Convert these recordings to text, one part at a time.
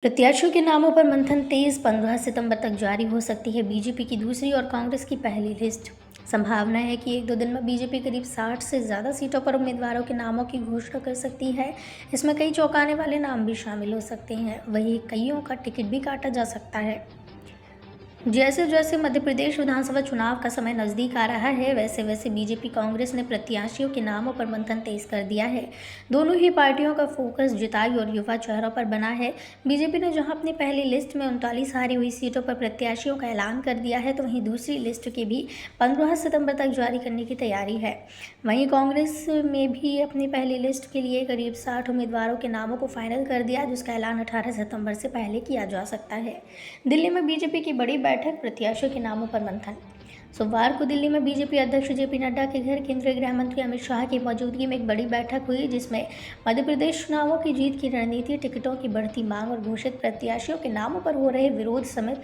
प्रत्याशियों के नामों पर मंथन तेज 15 सितंबर तक जारी हो सकती है बीजेपी की दूसरी और कांग्रेस की पहली लिस्ट। संभावना है कि 1-2 दिन में बीजेपी करीब 60 से ज़्यादा सीटों पर उम्मीदवारों के नामों की घोषणा कर सकती है। इसमें कई चौंकाने वाले नाम भी शामिल हो सकते हैं, वहीं कईयों का टिकट भी काटा जा सकता है। जैसे जैसे मध्य प्रदेश विधानसभा चुनाव का समय नजदीक आ रहा है, वैसे वैसे बीजेपी कांग्रेस ने प्रत्याशियों के नामों पर मंथन तेज कर दिया है। दोनों ही पार्टियों का फोकस जिताई और युवा चेहरों पर बना है। बीजेपी ने जहां अपनी पहली लिस्ट में 39 हारी हुई सीटों पर प्रत्याशियों का ऐलान कर दिया है, तो वहीं दूसरी लिस्ट की भी 15 सितंबर तक जारी करने की तैयारी है। वहीं कांग्रेस में भी अपनी पहली लिस्ट के लिए करीब 60 उम्मीदवारों के नामों को फाइनल कर दिया, जिसका ऐलान 18 सितंबर से पहले किया जा सकता है। दिल्ली में बीजेपी की बड़ी बैठक, प्रत्याशियों के नामों पर मंथन। सोमवार को दिल्ली में बीजेपी अध्यक्ष जेपी नड्डा के घर केंद्रीय गृह मंत्री अमित शाह की मौजूदगी में एक बड़ी बैठक हुई, जिसमें मध्य प्रदेश चुनावों की जीत की रणनीति, टिकटों की बढ़ती मांग और घोषित प्रत्याशियों के नामों पर हो रहे विरोध समेत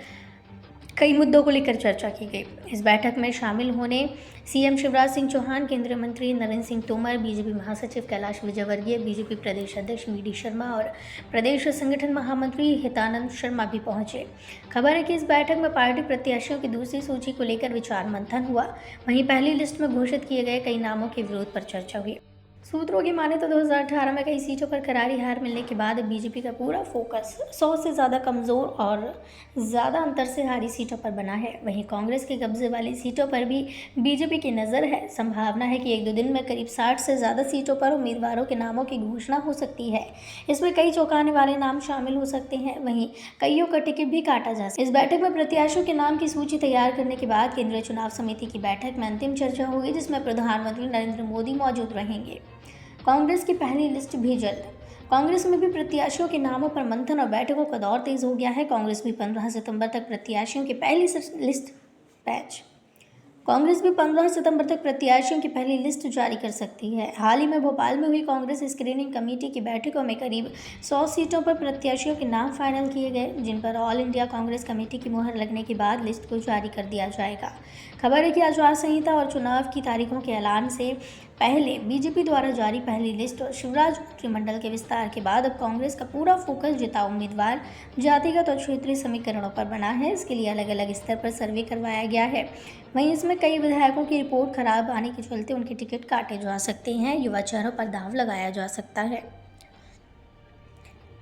कई मुद्दों को लेकर चर्चा की गई। इस बैठक में शामिल होने सीएम शिवराज सिंह चौहान, केंद्रीय मंत्री नरेंद्र सिंह तोमर, बीजेपी महासचिव कैलाश विजयवर्गीय, बीजेपी प्रदेश अध्यक्ष वी डी शर्मा और प्रदेश संगठन महामंत्री हितानंद शर्मा भी पहुंचे। खबर है कि इस बैठक में पार्टी प्रत्याशियों की दूसरी सूची को लेकर विचार मंथन हुआ। वहीं पहली लिस्ट में घोषित किए गए कई नामों के विरोध पर चर्चा हुई। सूत्रों की माने तो 2018 में कई सीटों पर करारी हार मिलने के बाद बीजेपी का पूरा फोकस 100 से ज़्यादा कमज़ोर और ज़्यादा अंतर से हारी सीटों पर बना है। वहीं कांग्रेस के कब्जे वाली सीटों पर भी बीजेपी की नज़र है। संभावना है कि 1-2 दिन में करीब 60 से ज़्यादा सीटों पर उम्मीदवारों के नामों की घोषणा हो सकती है। इसमें कई चौंकाने वाले नाम शामिल हो सकते हैं, वहीं कईयों का टिकट भी काटा जा सकता है। इस बैठक में प्रत्याशियों के नाम की सूची तैयार करने के बाद केंद्रीय चुनाव समिति की बैठक में अंतिम चर्चा होगी, जिसमें प्रधानमंत्री नरेंद्र मोदी मौजूद रहेंगे। कांग्रेस की पहली लिस्ट भी जल्द। कांग्रेस में भी प्रत्याशियों के नामों पर मंथन और बैठकों का दौर तेज हो गया है। कांग्रेस भी 15 सितंबर तक प्रत्याशियों की पहली लिस्ट बैच कांग्रेस भी 15 सितंबर तक प्रत्याशियों की पहली लिस्ट जारी कर सकती है। हाल ही में भोपाल में हुई कांग्रेस स्क्रीनिंग कमेटी की बैठकों में करीब 100 सीटों पर प्रत्याशियों के नाम फाइनल किए गए, जिन पर ऑल इंडिया कांग्रेस कमेटी की मुहर लगने के बाद लिस्ट को जारी कर दिया जाएगा। खबर है कि आचार संहिता और चुनाव की तारीखों के ऐलान से पहले बीजेपी द्वारा जारी पहली लिस्ट और शिवराज मंत्रिमंडल के विस्तार के बाद अब कांग्रेस का पूरा फोकस जिताऊ उम्मीदवार, जातिगत और क्षेत्रीय समीकरणों पर बना है। इसके लिए अलग अलग स्तर पर सर्वे करवाया गया है। वहीं इसमें कई विधायकों की रिपोर्ट खराब आने के चलते उनके टिकट काटे जा सकते हैं। युवा चेहरों पर दांव लगाया जा सकता है।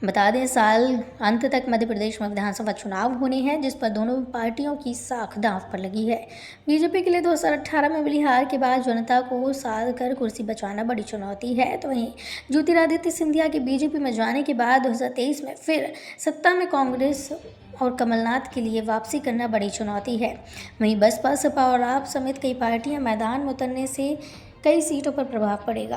बता दें, साल अंत तक मध्य प्रदेश में विधानसभा चुनाव होने हैं, जिस पर दोनों पार्टियों की साख दांव पर लगी है। बीजेपी के लिए 2018 में मिली हार के बाद जनता को साध कर कुर्सी बचाना बड़ी चुनौती है, तो वहीं ज्योतिरादित्य सिंधिया के बीजेपी में जाने के बाद 2023 में फिर सत्ता में कांग्रेस और कमलनाथ के लिए वापसी करना बड़ी चुनौती है। वहीं बसपा, सपा और आप समेत कई पार्टियां मैदान में उतरने से कई सीटों पर प्रभाव पड़ेगा।